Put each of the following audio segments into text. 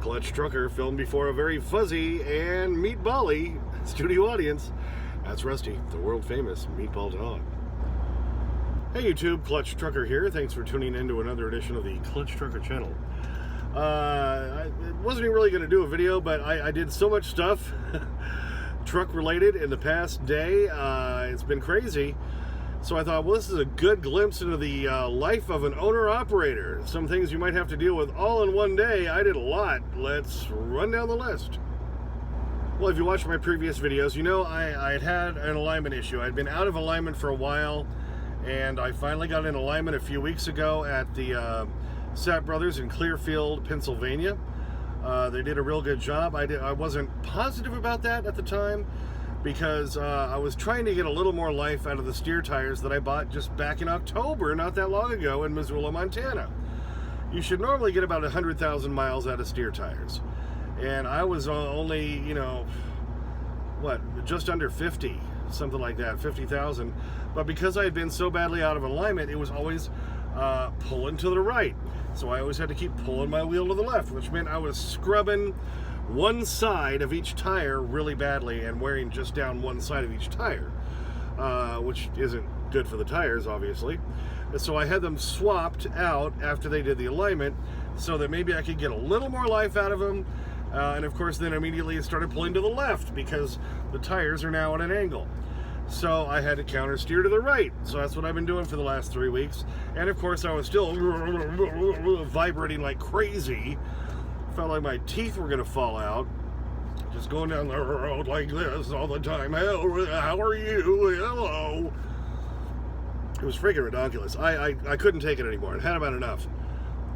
Clutch Trucker filmed before a very fuzzy and meatball-y studio audience. That's Rusty, the world-famous meatball dog. Hey YouTube, Clutch Trucker here. Thanks for tuning in to another edition of the Clutch Trucker channel. I wasn't even really going to do a video, but I did so much stuff truck-related in the past day. It's been crazy. So I thought, well, this is a good glimpse into the life of an owner-operator. Some things you might have to deal with all in one day. I did a lot. Let's run down the list. Well, if you watched my previous videos, you know I had an alignment issue. I'd been out of alignment for a while, and I finally got in alignment a few weeks ago at the Sapp Brothers in Clearfield, Pennsylvania. They did a real good job. I wasn't positive about that at the time, because I was trying to get a little more life out of the steer tires that I bought just back in October, not that long ago, in Missoula, Montana. You should normally get about 100,000 miles out of steer tires. And I was only, you know, just under 50, something like that, 50,000. But because I had been so badly out of alignment, it was always pulling to the right. So I always had to keep pulling my wheel to the left, which meant I was scrubbing one side of each tire really badly and wearing just down one side of each tire, which isn't good for the tires, obviously. So I had them swapped out after they did the alignment so that maybe I could get a little more life out of them. And of course, then immediately started pulling to the left because the tires are now at an angle. So I had to counter steer to the right. So that's what I've been doing for the last 3 weeks. And of course, I was still vibrating like crazy. Felt like my teeth were gonna fall out, just going down the road like this all the time. How are you? Hello. It was freaking ridiculous. I couldn't take it anymore. I had about enough,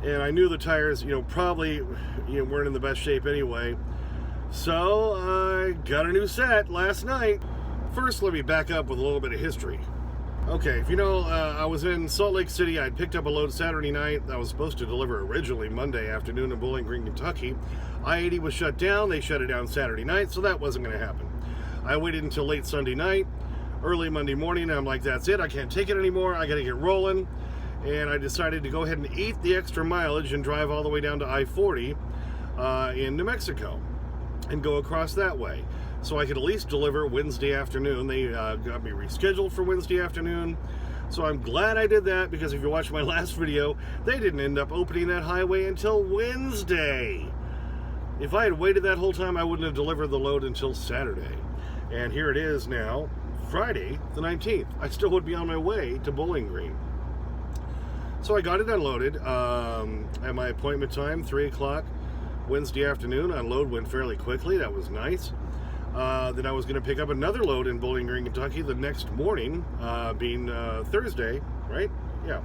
and I knew the tires, probably weren't in the best shape anyway. So I got a new set last night. First, let me back up with a little bit of history. Okay, if you know, I was in Salt Lake City. I'd picked up a load Saturday night. I was supposed to deliver originally Monday afternoon in Bowling Green, Kentucky. I-80 was shut down. They shut it down Saturday night, so that wasn't going to happen. I waited until late Sunday night, early Monday morning, and I'm like, that's it. I can't take it anymore. I got to get rolling. And I decided to go ahead and eat the extra mileage and drive all the way down to I-40 in New Mexico and go across that way, so I could at least deliver Wednesday afternoon. They got me rescheduled for Wednesday afternoon. So I'm glad I did that, because if you watch my last video, they didn't end up opening that highway until Wednesday. If I had waited that whole time, I wouldn't have delivered the load until Saturday. And here it is now, Friday the 19th. I still would be on my way to Bowling Green. So I got it unloaded at my appointment time, 3 o'clock Wednesday afternoon. Unload went fairly quickly. That was nice. Then I was going to pick up another load in Bowling Green, Kentucky the next morning, being Thursday, right? Yeah.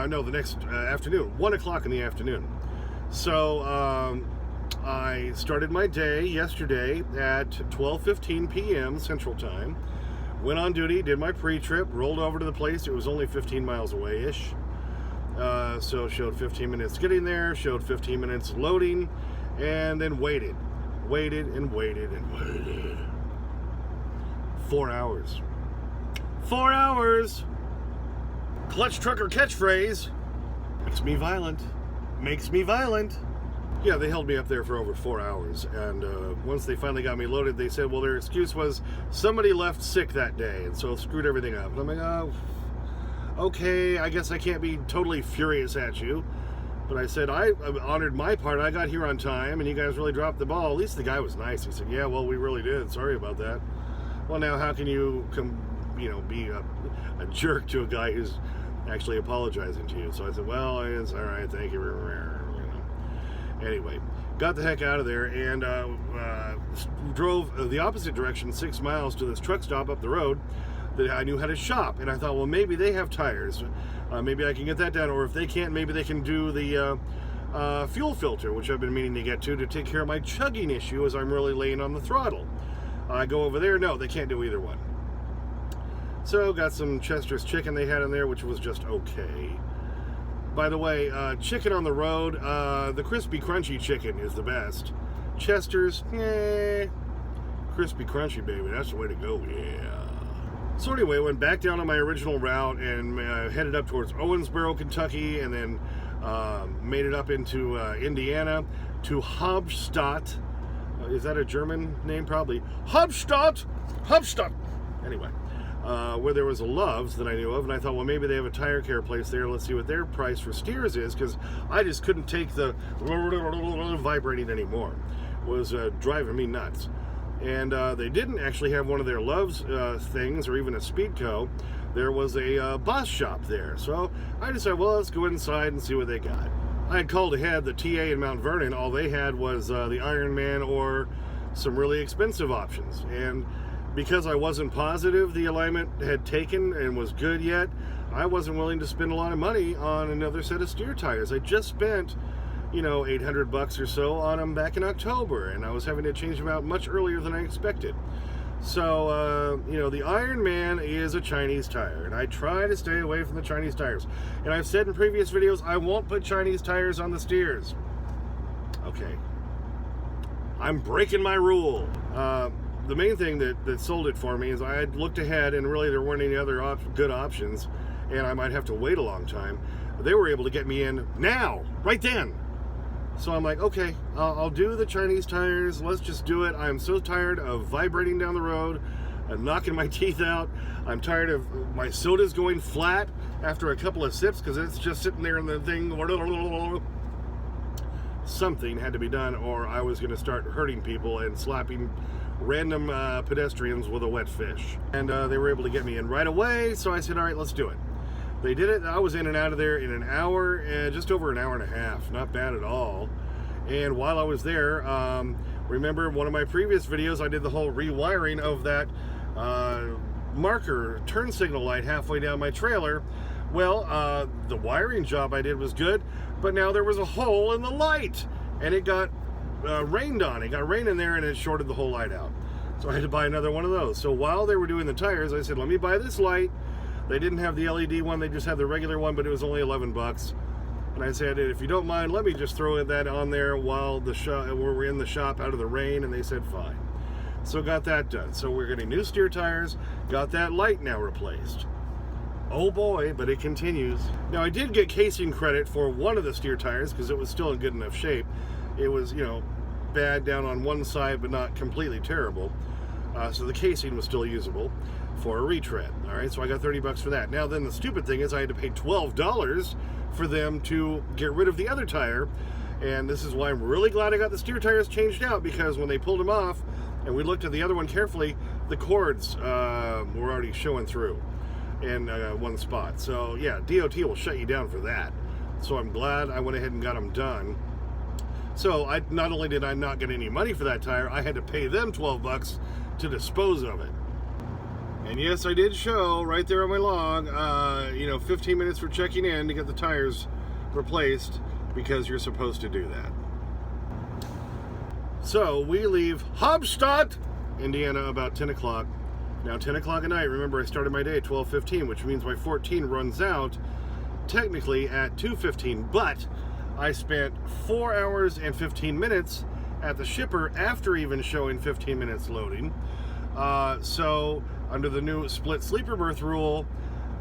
No, the next afternoon, 1 o'clock in the afternoon. So I started my day yesterday at 12:15 p.m. Central Time. Went on duty, did my pre-trip, rolled over to the place. It was only 15 miles away-ish. So showed 15 minutes getting there, showed 15 minutes loading, and then waited. Waited and waited and waited. 4 hours. 4 hours! Clutch Trucker catchphrase. Makes me violent. Makes me violent. Yeah, they held me up there for over 4 hours. And once they finally got me loaded, they said, well, their excuse was somebody left sick that day, and so it screwed everything up. And I'm like, oh, okay, I guess I can't be totally furious at you. But I said, I honored my part. I got here on time, and you guys really dropped the ball. At least the guy was nice. He said, yeah, well, we really did. Sorry about that. Well, now how can you be a jerk to a guy who's actually apologizing to you? So I said, well, it's all right. Thank you. Anyway, got the heck out of there and drove the opposite direction 6 miles to this truck stop up the road that I knew had a shop. And I thought, well, maybe they have tires. Maybe I can get that done, or if they can't, maybe they can do the fuel filter, which I've been meaning to get to take care of my chugging issue as I'm really laying on the throttle. I go over there, no, they can't do either one. So got some Chester's chicken they had in there, which was just okay. By the way, chicken on the road, the crispy crunchy chicken is the best. Chester's, crispy crunchy, baby, that's the way to go, yeah. So anyway, went back down on my original route and headed up towards Owensboro, Kentucky, and then Made it up into Indiana to Hauptstadt. Is that a German name? Probably. Hauptstadt! Hauptstadt! Anyway, where there was a Love's that I knew of, and I thought, well, maybe they have a tire care place there. Let's see what their price for steers is, because I just couldn't take the vibrating anymore. It was driving me nuts. And they didn't actually have one of their Love's things, or even a Speedco. There was a bus shop there. So I decided, well, let's go inside and see what they got. I had called ahead the TA in Mount Vernon. All they had was the Ironman or some really expensive options. And because I wasn't positive the alignment had taken and was good yet, I wasn't willing to spend a lot of money on another set of steer tires. I just spent, $800 or so on them back in October, and I was having to change them out much earlier than I expected. So, the Ironman is a Chinese tire, and I try to stay away from the Chinese tires. And I've said in previous videos, I won't put Chinese tires on the steers. Okay. I'm breaking my rule. The main thing that sold it for me is I had looked ahead, and really there weren't any other good options, and I might have to wait a long time. They were able to get me in now, right then. So I'm like, okay, I'll do the Chinese tires. Let's just do it. I'm so tired of vibrating down the road and knocking my teeth out. I'm tired of my sodas going flat after a couple of sips because it's just sitting there in the thing. Something had to be done, or I was going to start hurting people and slapping random pedestrians with a wet fish. And they were able to get me in right away, so I said, all right, let's do it. They did it. I was in and out of there in an hour, just over an hour and a half. Not bad at all. And while I was there, remember one of my previous videos, I did the whole rewiring of that marker turn signal light halfway down my trailer. Well, the wiring job I did was good, but now there was a hole in the light, and it got rained on. It got rain in there, and it shorted the whole light out. So I had to buy another one of those. So while they were doing the tires, I said, let me buy this light. They didn't have the LED one, they just had the regular one, but it was only $11. And I said, if you don't mind, let me just throw that on there while we're in the shop out of the rain, and they said fine. So got that done. So we're getting new steer tires, got that light now replaced. Oh boy, but it continues. Now I did get casing credit for one of the steer tires because it was still in good enough shape. It was, bad down on one side, but not completely terrible. So the casing was still usable for a retread. All right, so I got $30 for that. Now then the stupid thing is I had to pay $12 for them to get rid of the other tire. And this is why I'm really glad I got the steer tires changed out, because when they pulled them off and we looked at the other one carefully, the cords were already showing through in one spot. So yeah, DOT will shut you down for that. So I'm glad I went ahead and got them done. So not only did I not get any money for that tire, I had to pay them $12 to dispose of it. And yes, I did show right there on my log, 15 minutes for checking in to get the tires replaced, because you're supposed to do that. So we leave Hauptstadt, Indiana, about 10 o'clock. Now 10 o'clock at night, remember I started my day at 12:15, which means my 14 runs out technically at 2:15, but I spent 4 hours and 15 minutes at the shipper after even showing 15 minutes loading. So under the new split sleeper berth rule,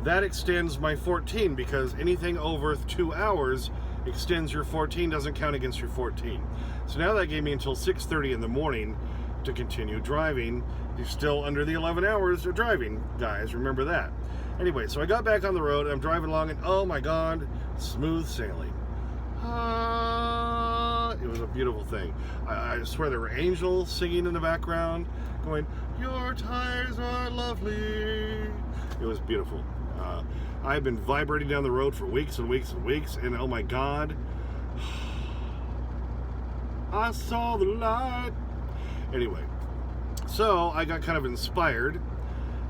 that extends my 14, because anything over 2 hours extends your 14, doesn't count against your 14. So now that gave me until 6:30 in the morning to continue driving. You're still under the 11 hours of driving, guys, remember that. Anyway, so I got back on the road, and I'm driving along, and oh my God, smooth sailing. It was a beautiful thing. I swear there were angels singing in the background, going, "Your tires are lovely." It was beautiful. I've been vibrating down the road for weeks and weeks and weeks, and oh my God, I saw the light. Anyway, so I got kind of inspired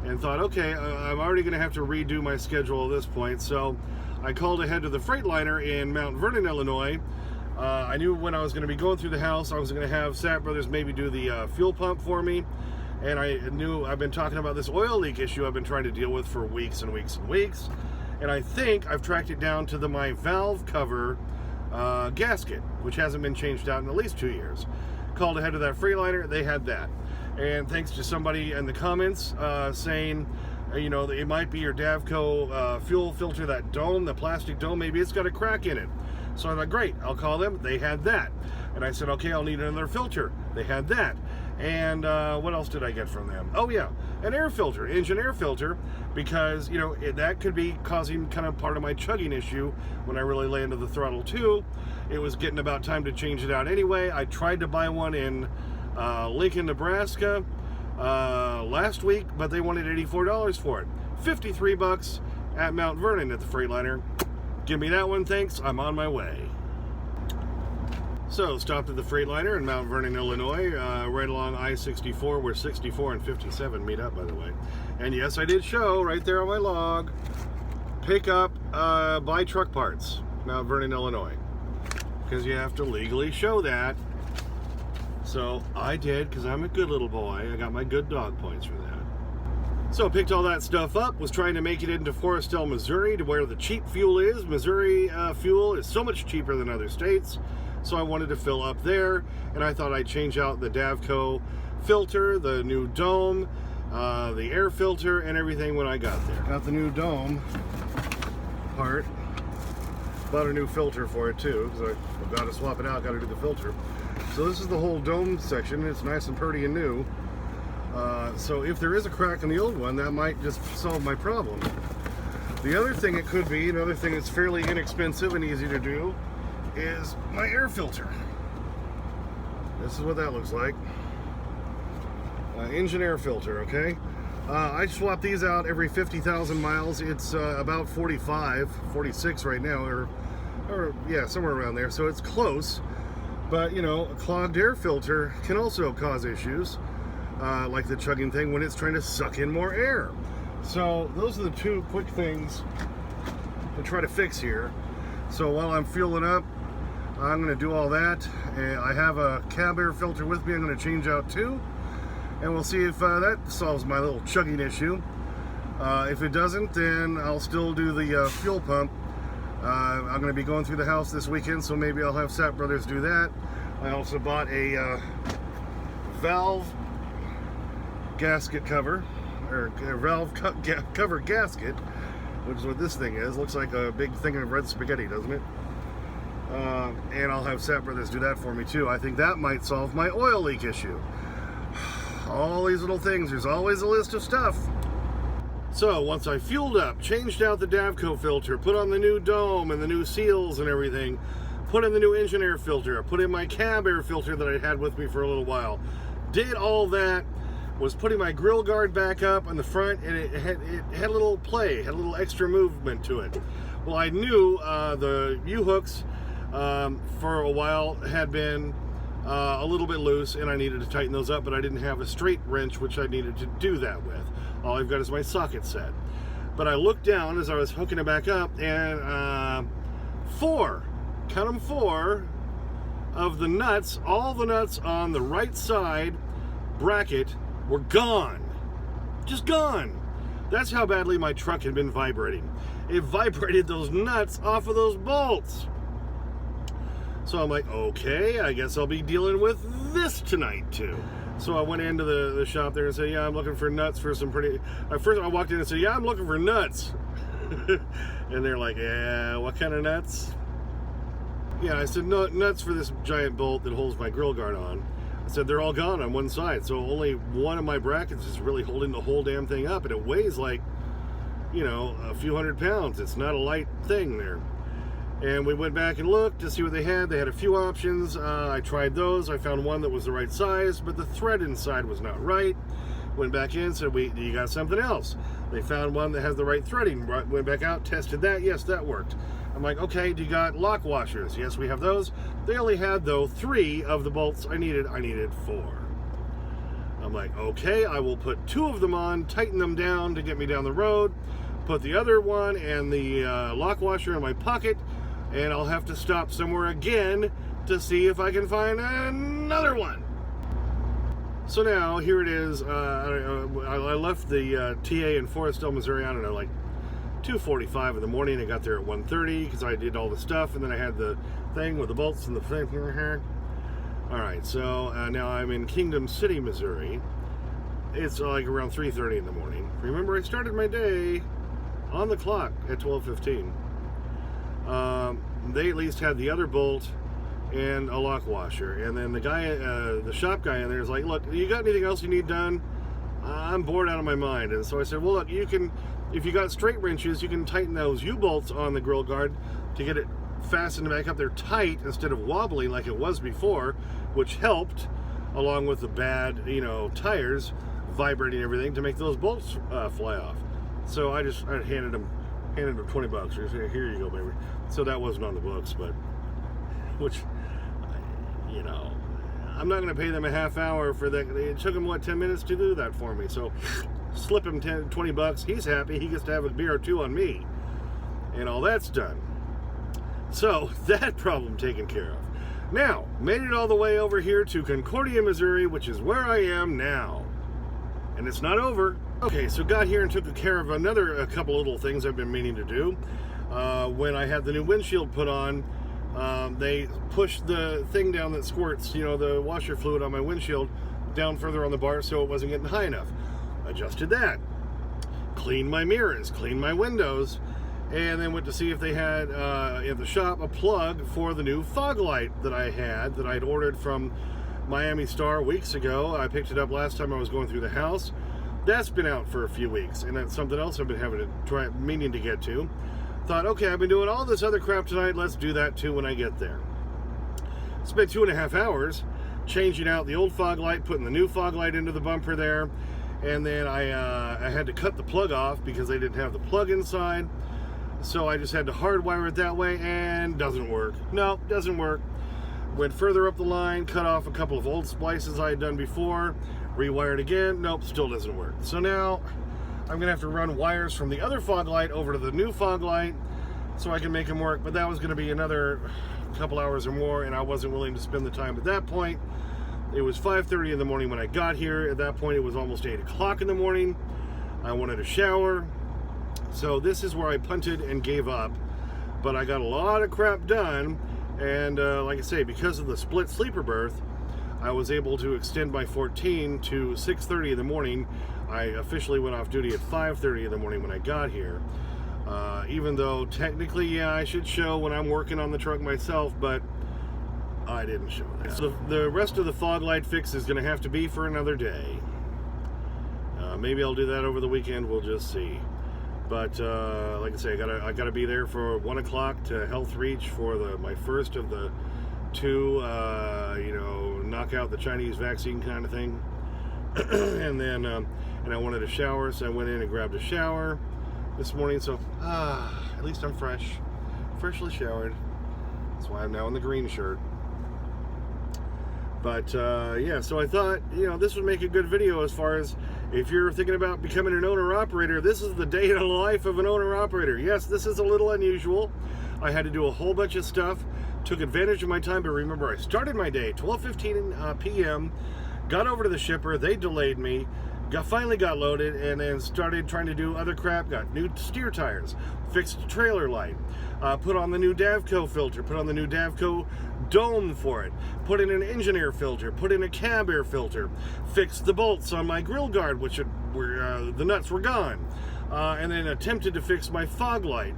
and thought, okay, I'm already going to have to redo my schedule at this point. So I called ahead to the Freightliner in Mount Vernon, Illinois. I knew when I was going to be going through the house, I was going to have Sat Brothers maybe do the fuel pump for me. And I knew I've been talking about this oil leak issue I've been trying to deal with for weeks and weeks and weeks. And I think I've tracked it down to my valve cover gasket, which hasn't been changed out in at least 2 years. Called ahead to that Freightliner, they had that. And thanks to somebody in the comments saying, it might be your Davco fuel filter, that dome, the plastic dome, maybe it's got a crack in it. So I thought, great, I'll call them. They had that. And I said, okay, I'll need another filter. They had that. And what else did I get from them? Oh, yeah, an air filter, engine air filter, because, you know, that could be causing kind of part of my chugging issue when I really lay into the throttle, too. It was getting about time to change it out anyway. I tried to buy one in Lincoln, Nebraska last week, but they wanted $84 for it. $53 at Mount Vernon at the Freightliner. Give me that one, thanks. I'm on my way. So, stopped at the Freightliner in Mount Vernon, Illinois, right along I-64, where 64 and 57 meet up, by the way. And yes, I did show right there on my log, pick up, buy truck parts, Mount Vernon, Illinois. Because you have to legally show that. So, I did, because I'm a good little boy. I got my good dog points for that. So, picked all that stuff up, was trying to make it into Forestville, Missouri, to where the cheap fuel is. Missouri fuel is so much cheaper than other states. So I wanted to fill up there, and I thought I'd change out the Davco filter, the new dome, the air filter, and everything when I got there. Got the new dome part. Bought a new filter for it too, because I've got to swap it out, got to do the filter. So this is the whole dome section. It's nice and pretty and new. So if there is a crack in the old one, that might just solve my problem. The other thing it could be, another thing that's fairly inexpensive and easy to do, is my air filter. This is what that looks like. Engine air filter, okay? I swap these out every 50,000 miles. It's about 45, 46 right now, or yeah, somewhere around there. So it's close. But, you know, a clogged air filter can also cause issues, like the chugging thing when it's trying to suck in more air. So those are the two quick things to try to fix here. So while I'm fueling up, I'm going to do all that. I have a cab air filter with me I'm going to change out too. And we'll see if that solves my little chugging issue. If it doesn't, then I'll still do the fuel pump. I'm going to be going through the house this weekend, so maybe I'll have Sapp Brothers do that. I also bought a valve gasket cover, or valve cover gasket, which is what this thing is. Looks like a big thing of red spaghetti, doesn't it? And I'll have Sapp Brothers do that for me too. I think that might solve my oil leak issue. All these little things, there's always a list of stuff. So once I fueled up, changed out the Davco filter, put on the new dome and the new seals and everything, put in the new engine air filter, put in my cab air filter that I had with me for a little while, did all that, was putting my grill guard back up on the front, and it had a little play, had a little extra movement to it. Well, I knew the U-hooks for a while had been a little bit loose, and I needed to tighten those up, but I didn't have a straight wrench, which I needed to do that with. All I've got is my socket set. But I looked down as I was hooking it back up, and four of the nuts, all the nuts on the right side bracket were gone. Just gone. That's how badly my truck had been vibrating. It vibrated those nuts off of those bolts. So I'm like, okay, I guess I'll be dealing with this tonight too. So I went into the shop there and said, yeah, I'm looking for nuts for some pretty... First I walked in and said, yeah, I'm looking for nuts. And they're like, yeah, what kind of nuts? Yeah, I said, no, nuts for this giant bolt that holds my grill guard on. I said, they're all gone on one side, so only one of my brackets is really holding the whole damn thing up, and it weighs like, you know, a few hundred pounds. It's not a light thing there. And we went back and looked to see what they had. They had a few options. I tried those. I found one that was the right size, but the thread inside was not right. Went back in, said, wait, you got something else? They found one that has the right threading. Went back out, tested that. Yes, that worked. I'm like, okay, do you got lock washers? Yes, we have those. They only had, though, 3 of the bolts I needed. I needed 4. I'm like, okay, I will put 2 of them on, tighten them down to get me down the road, put the other one and the lock washer in my pocket, and I'll have to stop somewhere again to see if I can find another one. So now, here it is. I left the TA in Forestville, Missouri, I don't know, like 2:45 in the morning. I got there at 1:30 because I did all the stuff, and then I had the thing with the bolts and the thing here. All right, so now I'm in Kingdom City, Missouri. It's like around 3:30 in the morning. Remember, I started my day on the clock at 12:15. they at least had the other bolt and a lock washer. And then the guy, the shop guy in there is like, look, you got anything else you need done? I'm bored out of my mind. And so I said, well, look, you can, if you got straight wrenches, you can tighten those U-bolts on the grill guard to get it fastened back up there tight instead of wobbly like it was before, which helped, along with the bad, tires vibrating everything, to make those bolts fly off. So I handed him $20. Here you go, baby. So that wasn't on the books, but which, I'm not going to pay them a half hour for that. It took them 10 minutes to do that for me. So slip him $20. He's happy. He gets to have a beer or two on me, and all that's done. So that problem taken care of. Now, made it all the way over here to Concordia, Missouri, which is where I am now. And it's not over. Okay, so got here and took care of a couple little things I've been meaning to do. When I had the new windshield put on, they pushed the thing down that squirts, the washer fluid on my windshield down further on the bar so it wasn't getting high enough. Adjusted that. Cleaned my mirrors, cleaned my windows, and then went to see if they had in the shop a plug for the new fog light that I'd ordered from Miami Star weeks ago. I picked it up last time I was going through the house. That's been out for a few weeks, and that's something else I've been meaning to get to. Thought, okay, I've been doing all this other crap tonight, let's do that too when I get there. Spent 2.5 hours changing out the old fog light, putting the new fog light into the bumper there, and then I had to cut the plug off because they didn't have the plug inside. So I just had to hardwire it that way, and doesn't work. No, doesn't work. Went further up the line, cut off a couple of old splices I had done before, rewired again. Nope, still doesn't work. So now I'm gonna have to run wires from the other fog light over to the new fog light so I can make them work. But that was gonna be another couple hours or more, and I wasn't willing to spend the time at that point. It was 5:30 in the morning when I got here. At that point, it was almost 8 o'clock in the morning. I wanted a shower. So this is where I punted and gave up, but I got a lot of crap done, and like I say, because of the split sleeper berth, I was able to extend my 14 to 6:30 in the morning. I officially went off duty at 5:30 in the morning when I got here, even though technically, yeah, I should show when I'm working on the truck myself, but I didn't show that. So the rest of the fog light fix is going to have to be for another day. Maybe I'll do that over the weekend, we'll just see. But like I say, I gotta be there for 1 o'clock to Health Reach for my first of the two, knock out the Chinese vaccine kind of thing. And then, and I wanted a shower, so I went in and grabbed a shower this morning. So, at least I'm freshly showered. That's why I'm now in the green shirt. But yeah, so I thought, this would make a good video as far as if you're thinking about becoming an owner-operator. This is the day in the life of an owner-operator. Yes, this is a little unusual. I had to do a whole bunch of stuff, took advantage of my time, but remember, I started my day 12:15 p.m., got over to the shipper, they delayed me, finally got loaded, and then started trying to do other crap, got new steer tires, fixed the trailer light, put on the new Davco filter, put on the new Davco dome for it, put in an engine air filter, put in a cab air filter, fixed the bolts on my grill guard, which the nuts were gone, and then attempted to fix my fog light.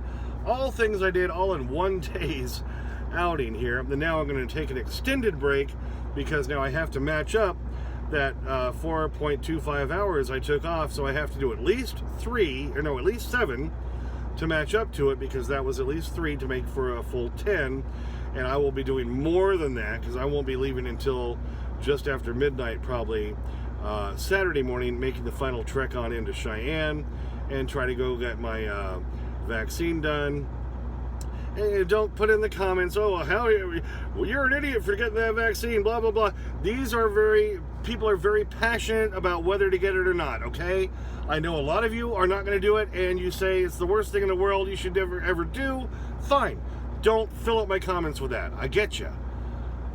All things I did all in one day's outing here. And now I'm going to take an extended break because now I have to match up that 4.25 hours I took off, so I have to do at least 7 to match up to it, because that was at least 3 to make for a full 10, and I will be doing more than that because I won't be leaving until just after midnight, probably Saturday morning, making the final trek on into Cheyenne and try to go get my vaccine done. And don't put in the comments, oh, you're an idiot for getting that vaccine, blah, blah, blah. People are very passionate about whether to get it or not, okay? I know a lot of you are not going to do it, and you say it's the worst thing in the world you should never, ever do. Fine. Don't fill up my comments with that. I get you.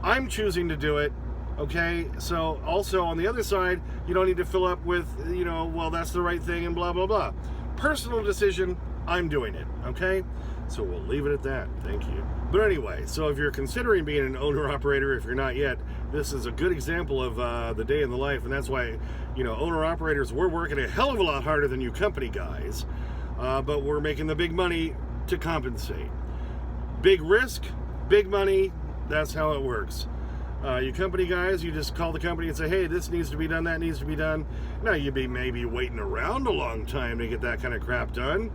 I'm choosing to do it, okay? So, also, on the other side, you don't need to fill up with, well, that's the right thing and blah, blah, blah. Personal decision, I'm doing it, okay? So we'll leave it at that. Thank you. But anyway, so if you're considering being an owner-operator, if you're not yet, this is a good example of the day in the life, and that's why, owner-operators, we're working a hell of a lot harder than you company guys, but we're making the big money to compensate. Big risk, big money. That's how it works. You company guys, you just call the company and say, hey, this needs to be done, that needs to be done. Now, you'd be maybe waiting around a long time to get that kind of crap done.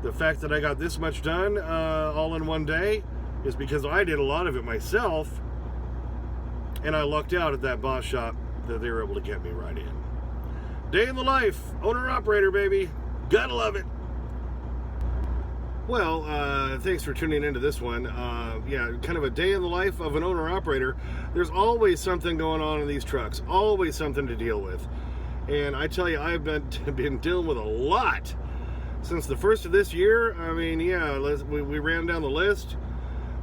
The fact that I got this much done all in one day is because I did a lot of it myself, and I lucked out at that boss shop that they were able to get me right in. Day in the life, owner-operator, baby. Gotta love it. Well, thanks for tuning into this one. Yeah, kind of a day in the life of an owner-operator. There's always something going on in these trucks, always something to deal with. And I tell you, I've been dealing with a lot since the first of this year. I mean, yeah, we ran down the list,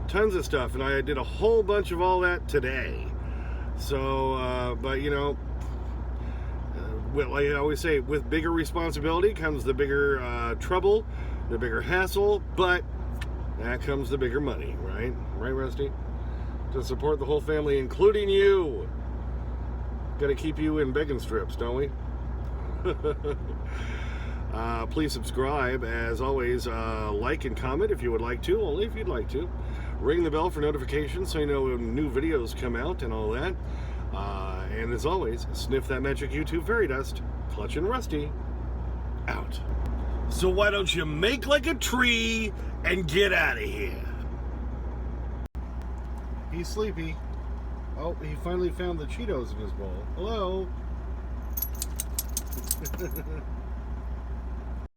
tons of stuff, and I did a whole bunch of all that today. So, but you know, well, like I always say, with bigger responsibility comes the bigger trouble, the bigger hassle, but that comes the bigger money, right? Right, Rusty? To support the whole family, including you. Got to keep you in begging strips, don't we? Please subscribe. As always, like and comment if you would like to, only if you'd like to. Ring the bell for notifications so you know when new videos come out and all that. And as always, sniff that magic YouTube fairy dust. Clutch and Rusty, out. So why don't you make like a tree and get out of here? He's sleepy. Oh, he finally found the Cheetos in his bowl. Hello?